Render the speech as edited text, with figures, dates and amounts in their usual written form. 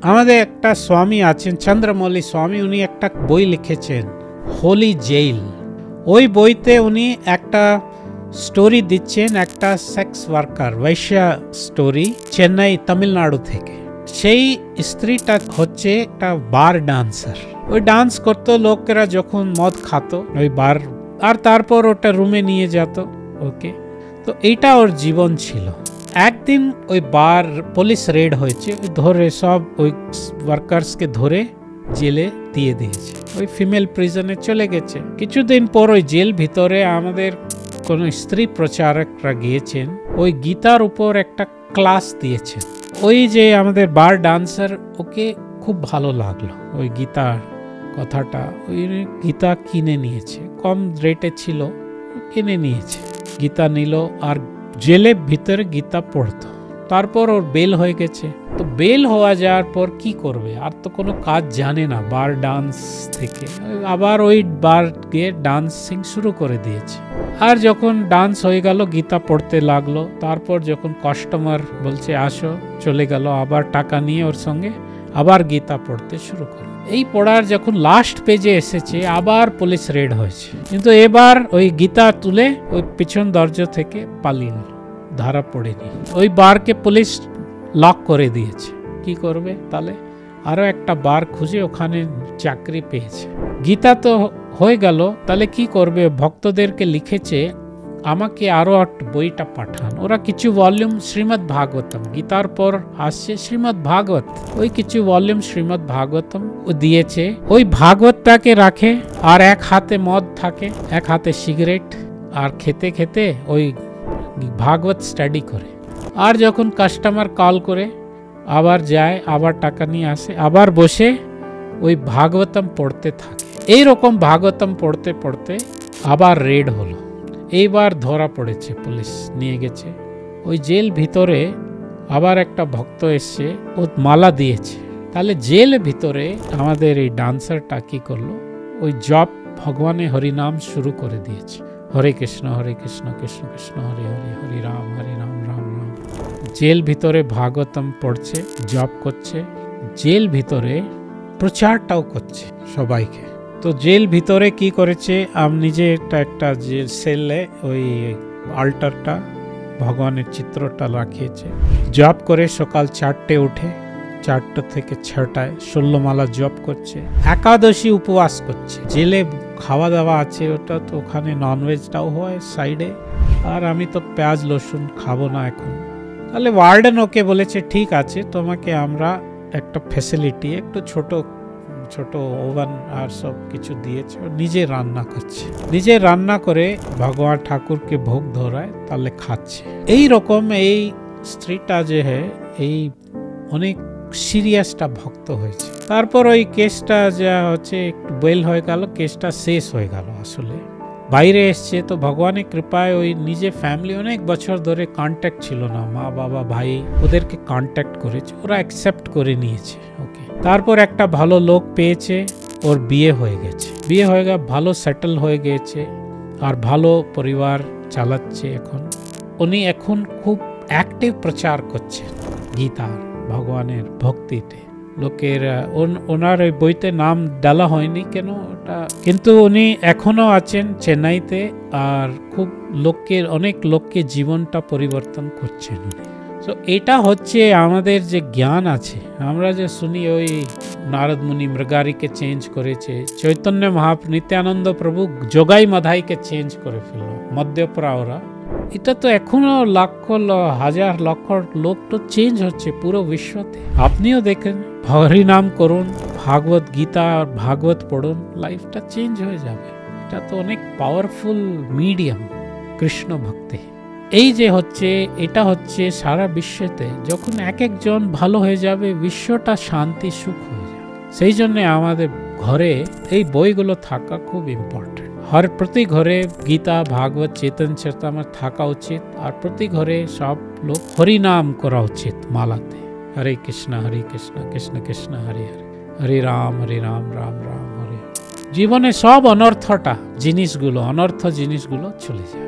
আমাদের একটা স্বামী আছেন চন্দ্রমৌলি স্বামী, উনি একটা বই লিখেছেন হোলি জেল। ওই বইতে উনি একটা স্টোরি দিচ্ছেন, একটা সেক্স ওয়ার্কার বৈশ্যা স্টোরি, চেন্নাই তামিলনাড়ু থেকে। সেই স্ত্রীটা হচ্ছে একটা বার ডান্সার। ওই ডান্স করতো, লোকেরা যখন মদ খাত ওই বার, আর তারপর ওটা রুমে নিয়ে যেত ওকে। তো এইটা ওর জীবন ছিল। একদিন ওই বার পুলিশ রেড হয়েছে, ধরে সব ওই ওয়ার্কার্সকে ধরে জেলে দিয়ে দিয়েছে, ওই ফিমেল প্রিজনে চলে গেছে। কিছুদিন পর ওই জেল ভিতরে আমাদের কোন স্ত্রী প্রচারকরা গিয়েছেন, ওই গীতার উপর একটা ক্লাস দিয়েছেন। ওই যে আমাদের বার ডান্সার, ওকে খুব ভালো লাগলো ওই গীতার কথাটা, ওই গীতা কিনে নিয়েছে, কম রেটে ছিল, কিনে নিয়েছে, গীতা নিল আর জেলের ভিতরে গীতা পড়তো। তারপর ওর বেল হয়ে গেছে। তো বেল হওয়া যাওয়ার পর কি করবে, আর তো কোনো কাজ জানে না বার ডান্স থেকে, আবার ওই বার গিয়ে ডান্সিং শুরু করে দিয়েছে। আর যখন ডান্স হয়ে গেল, গীতা পড়তে লাগলো। তারপর যখন কাস্টমার বলছে আসো, চলে গেল, আবার টাকা নিয়ে ওর সঙ্গে আবার গীতা পড়তে শুরু করলো। এই পড়ার যখন লাস্ট পেজে এসেছে, আবার পুলিশ রেড হয়েছে, কিন্তু এবার ওই গীতা তুলে ওই পিছন দরজা থেকে পালিয়ে গেল, ধরা পড়েনি। ওই বারকে পুলিশ লক করে দিয়েছে। কি করবে তাহলে? আরো একটা বার খুঁজে ওখানে চাকরি পেয়েছে। গীতা তো হয়ে গেল, তাহলে কি করবে? ভক্তদেরকে লিখেছে আমাকে আরো একটা বইটা পাঠান। ওরা কিছু ভলিউম শ্রীমদ্ ভাগবতম, গীতার পর আসছে শ্রীমদ্ ভাগবত, ওই কিছু ভলিউম শ্রীমদ্ ভাগবতম ও দিয়েছে। ওই ভাগবতটাকে রাখে, আর এক হাতে মদ থাকে, এক হাতে সিগারেট, আর খেতে খেতে ওই ভাগবত স্টাডি করে। আর যখন কাস্টমার কল করে আবার যায়, আবার টাকা নিয়ে আসে, আবার বসে ওই ভাগবতম পড়তে থাকে। এইরকম ভাগবতম পড়তে পড়তে আবার রেড হলো। এইবার ধরা পড়েছে, পুলিশ নিয়ে গেছে। ওই জেল ভিতরে আবার একটা ভক্ত এসছে, ও মালা দিয়েছে। তাহলে জেল ভিতরে আমাদের এই ডান্সারটা কি করলো, ওই জপ ভগবানের হরিনাম শুরু করে দিয়েছে। হরে কৃষ্ণ কৃষ্ণ কৃষ্ণ হরে হরে, হরে রাম রাম রাম। জেল ভিতরে ভাগবতম পড়ছে, জপ করছে, জেল ভিতরে প্রচারটাও করছে সবাইকে। তো জেল ভিতরে কি করেছে, আমি নিজে একটা জেল সেলে ওই আল্টারটা ভগবানের চিত্রটা রাখিয়েছে। জপ করে সকাল 4টে উঠে, 4টা থেকে 6টায় 16 মালা জপ করছে। একাদশী উপবাস করছে। জেলে খাওয়া দাওয়া আছে, ওটা তো ওখানে ননভেজটাও হয় সাইডে। আর আমি তো পেঁয়াজ রসুন খাবো না এখন। তাহলে ওয়ার্ডেন ওকে বলেছে ঠিক আছে, তোমাকে আমরা একটা ফ্যাসিলিটি, একটু ছোট ছোট ওভেন আর সব কিছু দিয়েছে। নিজে রান্না করছে, নিজে রান্না করে ভগবান ঠাকুরকে ভোগ ধরায়, তাহলে খাচ্ছে। এই রকম এই স্ত্রীটা যে এই অনেক সিরিয়াসটা ভক্ত হয়েছে। তারপর ওই কেসটা যা হচ্ছে একটু বেল হয়ে গেল, কেসটা শেষ হয়ে গেল। আসলে বাইরে এসছে তো ভগবানের কৃপায় ওই নিজে ফ্যামিলি অনেক বছর ধরে কন্ট্যাক্ট ছিল না, মা বাবা ভাই ওদেরকে কন্ট্যাক্ট করেছে, ওরা অ্যাকসেপ্ট করে নিয়েছে ওকে। তারপর একটা ভালো লোক পেয়েছে, ওর বিয়ে হয়ে গেছে, বিয়ে হয়ে গেছে, ভালো সেটেল হয়ে গেছে, আর ভালো পরিবার চালাচ্ছে এখন। উনি এখন খুব অ্যাক্টিভ প্রচার করছে গীতা ভগবানের ভক্তিতে। লোকের ওনার ওই বইতে নাম ডালা হয়নি কেন ওটা, কিন্তু উনি এখনো আছেন চেন্নাইতে, আর খুব লোকের অনেক লোককে জীবনটা পরিবর্তন করছেন উনি। তো এটা হচ্ছে আমাদের যে জ্ঞান আছে, আমরা যে শুনি ওই নারদ মুনি মৃগারীকে চেঞ্জ করেছে, চৈতন্য নিত্যানন্দ প্রভু যোগাই মাধাইকে চেঞ্জ করে ফেললো, মধ্যপ্রা ওরা। এটা তো এখনো লক্ষ হাজার লক্ষ লোক তো চেঞ্জ হচ্ছে পুরো বিশ্বতে। আপনিও দেখেন, হরিনাম করুন, ভাগবত গীতা আর ভাগবত পড়ুন, লাইফটা চেঞ্জ হয়ে যাবে। এটা তো অনেক পাওয়ারফুল মিডিয়াম কৃষ্ণ ভক্তি। এই যে হচ্ছে, এটা হচ্ছে সারা বিশ্বতে যখন এক একজন ভালো হয়ে যাবে, বিশ্বটা শান্তি সুখ হয়ে যাবে। সেই জন্য আমাদের ঘরে এই বইগুলো থাকা খুব ইম্পর্টেন্ট। প্রতি ঘরে গীতা ভাগবত চেতন চরিতামৃত থাকা উচিত, আর প্রতি ঘরে সব লোক হরিনাম করা উচিত মালাতে। হরে কৃষ্ণ কৃষ্ণ কৃষ্ণ হরে হরে, হরে রাম রাম রাম হরে। জীবনে সব অনর্থ জিনিসগুলো চলে যায়।